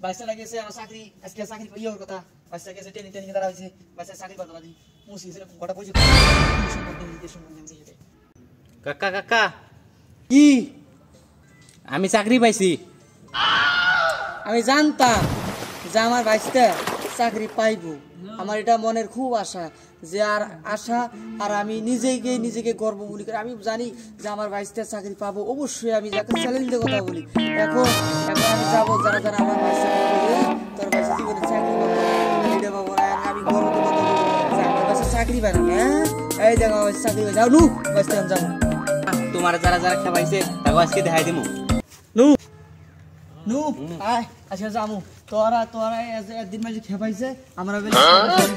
বাইসা লাগেছে আমার চাকরি আজকে চাকরি ইয়ের কথা বাইসা গেছে টেনে টেনে দাঁড়া হয়েছে বাইসা চাকরি কথা বাদি মুসি ছিল কটা পয়সা কাকা কাকা কি আমি চাকরি পাইছি। আমি জানতাম যে আমার বাইসটা চাকরি পাইবো, আমার এটা মনের খুব আশা যে আর আশা আর আমি নিজেকে গর্ব মনে করি। আমি জানি যে আমার বাইসটা চাকরি পাবো, অবশ্যই আমি যাকে চ্যালেঞ্জের কথা বলি। এখন আমি যাবো যারা যারা আমার বাইসটা তোর বাইসে জীবনে চাকরি পাবো এটা পাবো না, আমি গর্ব কথা বলবো যে আমার বাইসে চাকরি পাই না। হ্যাঁ এই দেখো আমার চাকরি পাই যাও নু বাইসটা যাবো। তোমার যারা যারা খাওয়াইছে তাকে আজকে দেখাই দিমু। নু নু আয় আচ্ছা যামু তোরা তোরা একদিন মাঝে খেপাইছে আমরা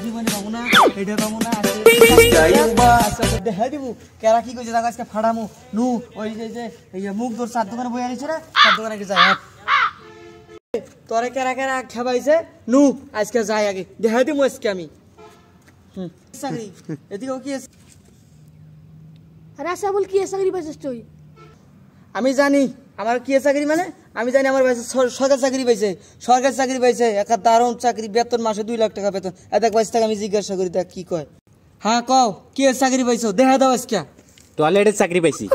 জীবনে পাবো না এটা পাবো না দেখা দিব কেরা কি কইছে আজকে ফাড়ামু। নু ওই যে মুখ তোর চার দোকানে বই আনিছে না, চার দোকানে যাই তোরা কেরা কেরা খেপাইছে। নু আজকে যাই আগে দেখা দিব আজকে আমি চাকরি এদিকে কি রাসাবুল কি চাকরি পাইছিস তুই? আমি জানি আমার কি চাকরি মানে আমি জানি আমার পাইছে সরকারি চাকরি পাইছে, সরকারি চাকরি পাইছে একটা দারুণ চাকরি, বেতন মাসে 2 লাখ টাকা বেতন। এত বাইশ টাকা আমি জিজ্ঞাসা করি তা কি কয়। হ্যাঁ কও কি চাকরি পাইছো দেখা দাও আজকে। টয়লেটের চাকরি পাইছি।